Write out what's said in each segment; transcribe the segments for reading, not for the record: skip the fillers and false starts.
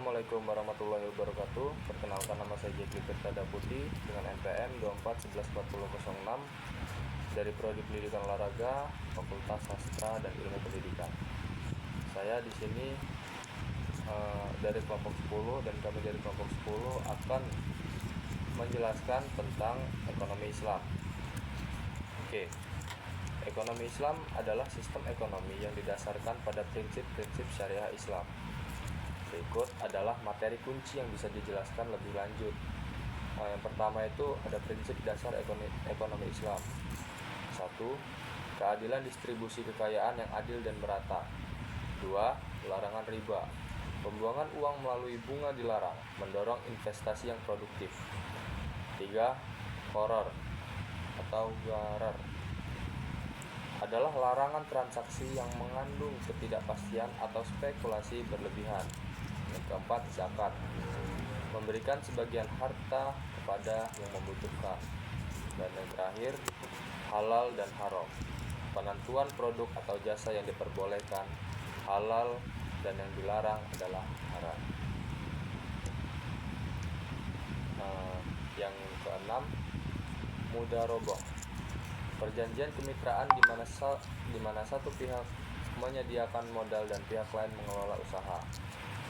Assalamualaikum warahmatullahi wabarakatuh. Perkenalkan, nama saya Jekli Tirtada Putih dengan NPM 24114006 dari Prodi Pendidikan Olahraga, Fakultas Sastra dan Ilmu Pendidikan. Saya di sini dari kelompok 10 dan kami dari kelompok 10 akan menjelaskan tentang ekonomi Islam. Oke. Ekonomi Islam adalah sistem ekonomi yang didasarkan pada prinsip-prinsip syariah Islam. Berikut adalah materi kunci yang bisa dijelaskan lebih lanjut. Yang pertama itu ada prinsip dasar ekonomi Islam. 1. Keadilan distribusi kekayaan yang adil dan merata. 2. Larangan riba. Pembuangan uang melalui bunga dilarang, mendorong investasi yang produktif. 3. Gharar atau gharar adalah larangan transaksi yang mengandung ketidakpastian atau spekulasi berlebihan. Yang keempat, zakat, memberikan sebagian harta kepada yang membutuhkan. Dan yang terakhir, halal dan haram, penentuan produk atau jasa yang diperbolehkan halal dan yang dilarang adalah haram. Yang keenam, mudharabah, perjanjian kemitraan di mana satu pihak menyediakan modal dan pihak lain mengelola usaha.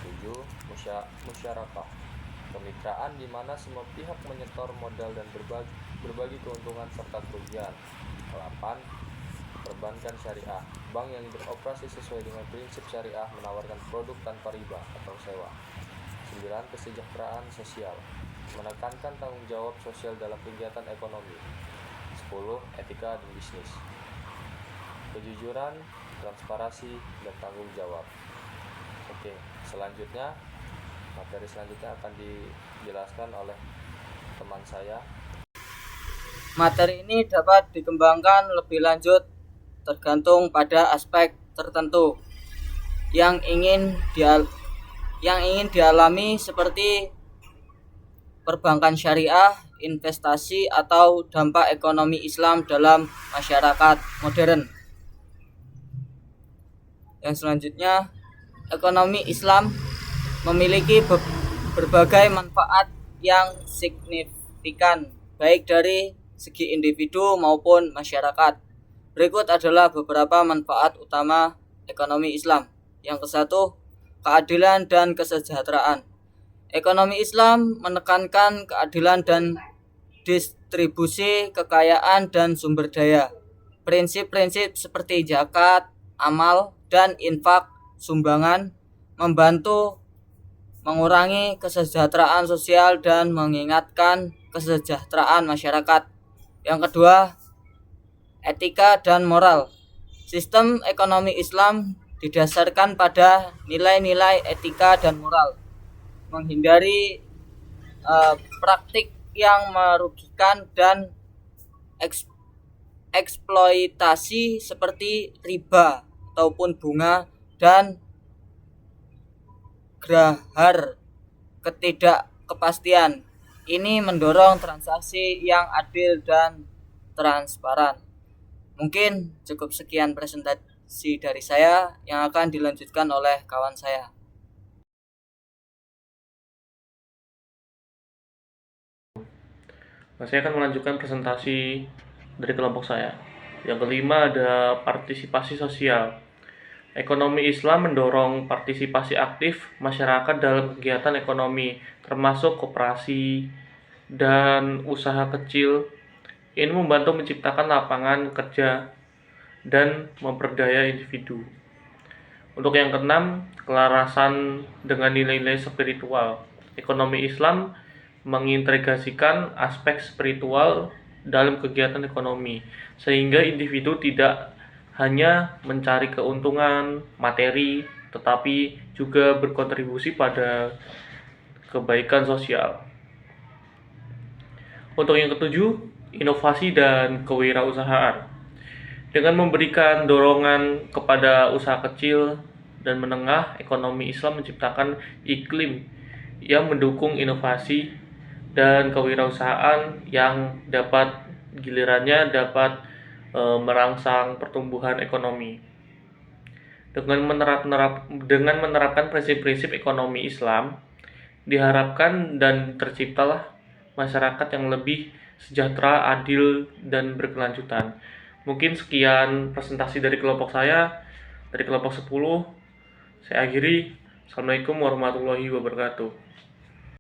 7. Musyarakah, kemitraan di mana semua pihak menyetor modal dan berbagi keuntungan serta kerugian. 8. Perbankan syariah, bank yang beroperasi sesuai dengan prinsip syariah menawarkan produk tanpa riba atau sewa. 9. Kesejahteraan sosial, menekankan tanggung jawab sosial dalam kegiatan ekonomi. 10. Etika dan bisnis, kejujuran, transparansi, dan tanggung jawab. Oke, selanjutnya materi selanjutnya akan dijelaskan oleh teman saya. Materi ini dapat dikembangkan lebih lanjut tergantung pada aspek tertentu yang ingin dialami seperti perbankan syariah, investasi, atau dampak ekonomi Islam dalam masyarakat modern. Yang selanjutnya, ekonomi Islam memiliki berbagai manfaat yang signifikan baik dari segi individu maupun masyarakat. Berikut adalah beberapa manfaat utama ekonomi Islam. Yang ke-1, keadilan dan kesejahteraan. Ekonomi Islam menekankan keadilan dan distribusi kekayaan dan sumber daya. Prinsip-prinsip seperti zakat, amal, dan infak sumbangan membantu mengurangi kesejahteraan sosial dan mengingatkan kesejahteraan masyarakat. Yang kedua, etika dan moral. Sistem ekonomi Islam didasarkan pada nilai-nilai etika dan moral, menghindari praktik yang merugikan dan eksploitasi seperti riba ataupun bunga dan gharar, ketidakpastian. Ini mendorong transaksi yang adil dan transparan. Mungkin cukup sekian presentasi dari saya yang akan dilanjutkan oleh kawan saya. Saya akan melanjutkan presentasi dari kelompok saya. Yang kelima ada partisipasi sosial. Ekonomi Islam mendorong partisipasi aktif masyarakat dalam kegiatan ekonomi, termasuk koperasi dan usaha kecil. Ini membantu menciptakan lapangan kerja dan memperdaya individu. Untuk yang keenam, kelarasan dengan nilai-nilai spiritual. Ekonomi Islam mengintegrasikan aspek spiritual dalam kegiatan ekonomi, sehingga individu tidak hanya mencari keuntungan materi, tetapi juga berkontribusi pada kebaikan sosial. Untuk yang ketujuh, inovasi dan kewirausahaan. Dengan memberikan dorongan kepada usaha kecil dan menengah, ekonomi Islam menciptakan iklim yang mendukung inovasi dan kewirausahaan yang gilirannya dapat merangsang pertumbuhan ekonomi. Dengan menerapkan prinsip-prinsip ekonomi Islam, diharapkan dan terciptalah masyarakat yang lebih sejahtera, adil, dan berkelanjutan. Mungkin sekian presentasi dari kelompok saya, dari kelompok 10. Saya akhiri. Assalamualaikum warahmatullahi wabarakatuh.